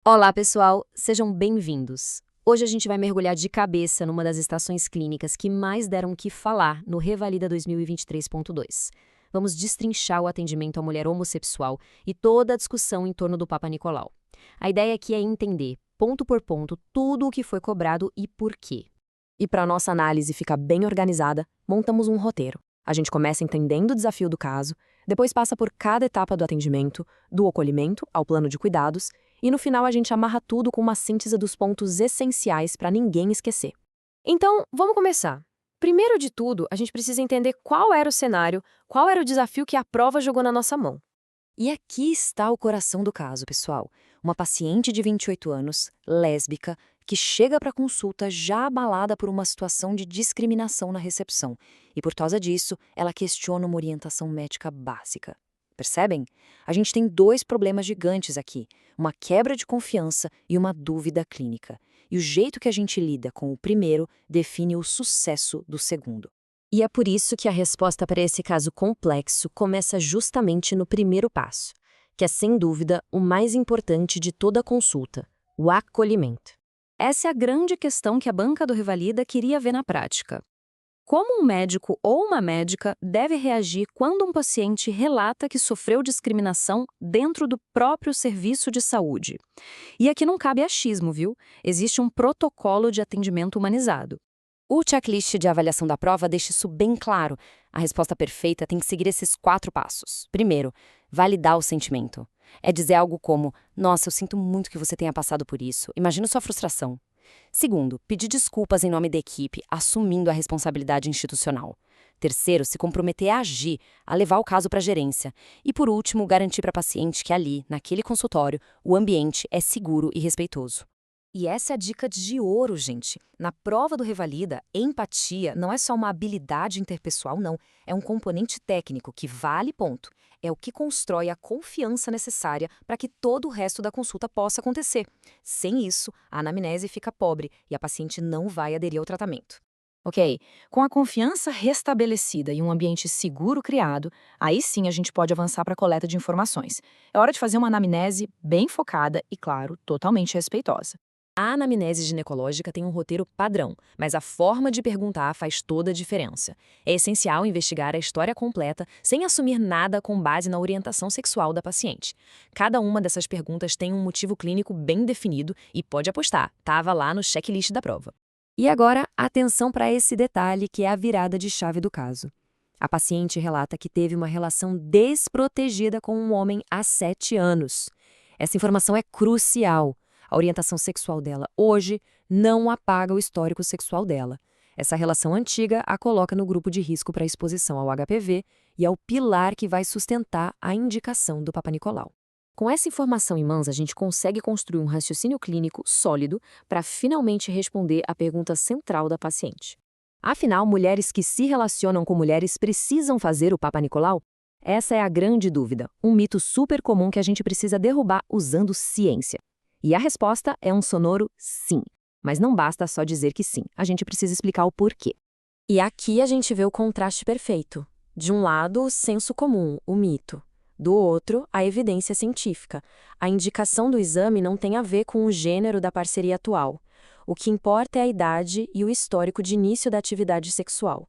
Olá, pessoal! Sejam bem-vindos. Hoje a gente vai mergulhar de cabeça numa das estações clínicas que mais deram o que falar no Revalida 2023.2. Vamos destrinchar o atendimento à mulher homossexual e toda a discussão em torno do Papa Nicolau. A ideia aqui é entender, ponto por ponto, tudo o que foi cobrado e por quê. E para nossa análise ficar bem organizada, montamos um roteiro. A gente começa entendendo o desafio do caso, depois passa por cada etapa do atendimento, do acolhimento ao plano de cuidados, e no final a gente amarra tudo com uma síntese dos pontos essenciais para ninguém esquecer. Então, vamos começar. Primeiro de tudo, a gente precisa entender qual era o cenário, qual era o desafio que a prova jogou na nossa mão. E aqui está o coração do caso, pessoal. Uma paciente de 28 anos, lésbica, que chega para a consulta já abalada por uma situação de discriminação na recepção. E por causa disso, ela questiona uma orientação médica básica. Percebem? A gente tem dois problemas gigantes aqui: uma quebra de confiança e uma dúvida clínica. E o jeito que a gente lida com o primeiro define o sucesso do segundo. E é por isso que a resposta para esse caso complexo começa justamente no primeiro passo, que é, sem dúvida, o mais importante de toda a consulta: o acolhimento. Essa é a grande questão que a banca do Revalida queria ver na prática. Como um médico ou uma médica deve reagir quando um paciente relata que sofreu discriminação dentro do próprio serviço de saúde? E aqui não cabe achismo, viu? Existe um protocolo de atendimento humanizado. O checklist de avaliação da prova deixa isso bem claro. A resposta perfeita tem que seguir esses 4 passos. Primeiro, validar o sentimento. É dizer algo como: "Nossa, eu sinto muito que você tenha passado por isso. Imagino sua frustração." Segundo, pedir desculpas em nome da equipe, assumindo a responsabilidade institucional. Terceiro, se comprometer a agir, a levar o caso para a gerência. E por último, garantir para a paciente que ali, naquele consultório, o ambiente é seguro e respeitoso. E essa é a dica de ouro, gente. Na prova do Revalida, empatia não é só uma habilidade interpessoal, não. É um componente técnico que vale ponto. É o que constrói a confiança necessária para que todo o resto da consulta possa acontecer. Sem isso, a anamnese fica pobre e a paciente não vai aderir ao tratamento. Ok, com a confiança restabelecida e um ambiente seguro criado, aí sim a gente pode avançar para a coleta de informações. É hora de fazer uma anamnese bem focada e, claro, totalmente respeitosa. A anamnese ginecológica tem um roteiro padrão, mas a forma de perguntar faz toda a diferença. É essencial investigar a história completa sem assumir nada com base na orientação sexual da paciente. Cada uma dessas perguntas tem um motivo clínico bem definido e pode apostar, estava lá no checklist da prova. E agora, atenção para esse detalhe que é a virada de chave do caso. A paciente relata que teve uma relação desprotegida com um homem há 7 anos. Essa informação é crucial. A orientação sexual dela hoje não apaga o histórico sexual dela. Essa relação antiga a coloca no grupo de risco para exposição ao HPV e é o pilar que vai sustentar a indicação do Papa Nicolau. Com essa informação em mãos, a gente consegue construir um raciocínio clínico sólido para finalmente responder à pergunta central da paciente. Afinal, mulheres que se relacionam com mulheres precisam fazer o Papa Nicolau? Essa é a grande dúvida, um mito super comum que a gente precisa derrubar usando ciência. E a resposta é um sonoro sim. Mas não basta só dizer que sim, a gente precisa explicar o porquê. E aqui a gente vê o contraste perfeito. De um lado, o senso comum, o mito. Do outro, a evidência científica. A indicação do exame não tem a ver com o gênero da parceria atual. O que importa é a idade e o histórico de início da atividade sexual.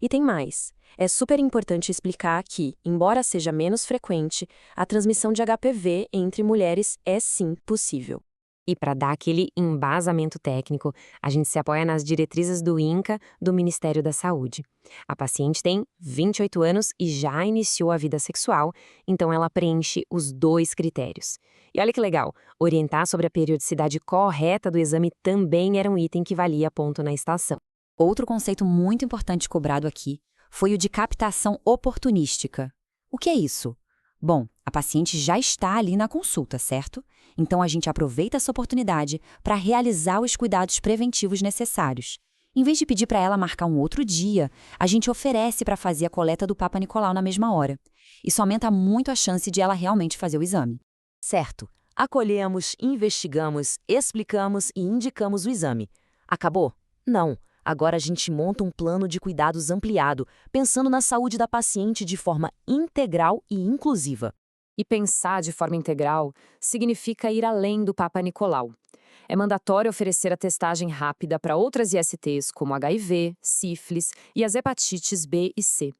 E tem mais. É super importante explicar que, embora seja menos frequente, a transmissão de HPV entre mulheres é sim possível. E para dar aquele embasamento técnico, a gente se apoia nas diretrizes do INCA, do Ministério da Saúde. A paciente tem 28 anos e já iniciou a vida sexual, então ela preenche os 2 critérios. E olha que legal, orientar sobre a periodicidade correta do exame também era um item que valia ponto na estação. Outro conceito muito importante cobrado aqui foi o de captação oportunística. O que é isso? Bom, a paciente já está ali na consulta, certo? Então a gente aproveita essa oportunidade para realizar os cuidados preventivos necessários. Em vez de pedir para ela marcar um outro dia, a gente oferece para fazer a coleta do Papa Nicolau na mesma hora. Isso aumenta muito a chance de ela realmente fazer o exame. Certo. Acolhemos, investigamos, explicamos e indicamos o exame. Acabou? Não. Agora a gente monta um plano de cuidados ampliado, pensando na saúde da paciente de forma integral e inclusiva. E pensar de forma integral significa ir além do Papa Nicolau. É mandatório oferecer a testagem rápida para outras ISTs, como HIV, sífilis e as hepatites B e C.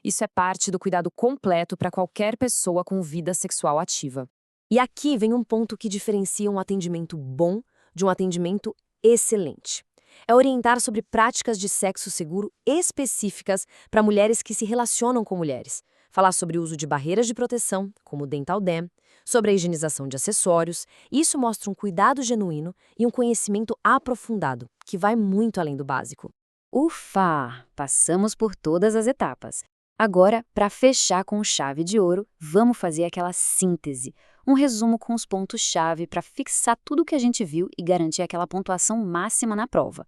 Isso é parte do cuidado completo para qualquer pessoa com vida sexual ativa. E aqui vem um ponto que diferencia um atendimento bom de um atendimento excelente. É orientar sobre práticas de sexo seguro específicas para mulheres que se relacionam com mulheres. Falar sobre o uso de barreiras de proteção, como o Dental Dam, sobre a higienização de acessórios. Isso mostra um cuidado genuíno e um conhecimento aprofundado, que vai muito além do básico. Ufa! Passamos por todas as etapas. Agora, para fechar com chave de ouro, vamos fazer aquela síntese, um resumo com os pontos-chave para fixar tudo o que a gente viu e garantir aquela pontuação máxima na prova.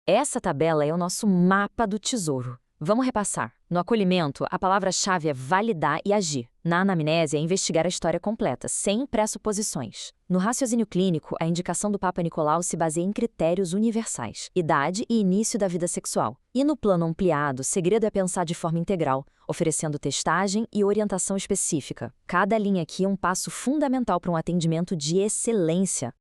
Essa tabela é o nosso mapa do tesouro. Vamos repassar. No acolhimento, a palavra-chave é validar e agir. Na anamnese, é investigar a história completa, sem pressuposições. No raciocínio clínico, a indicação do Papa Nicolau se baseia em critérios universais, idade e início da vida sexual. E no plano ampliado, o segredo é pensar de forma integral, oferecendo testagem e orientação específica. Cada linha aqui é um passo fundamental para um atendimento de excelência.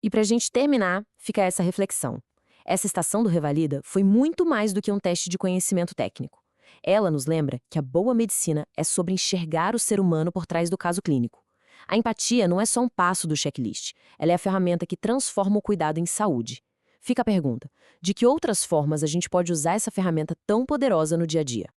E para a gente terminar, fica essa reflexão. Essa estação do Revalida foi muito mais do que um teste de conhecimento técnico. Ela nos lembra que a boa medicina é sobre enxergar o ser humano por trás do caso clínico. A empatia não é só um passo do checklist, ela é a ferramenta que transforma o cuidado em saúde. Fica a pergunta: de que outras formas a gente pode usar essa ferramenta tão poderosa no dia a dia?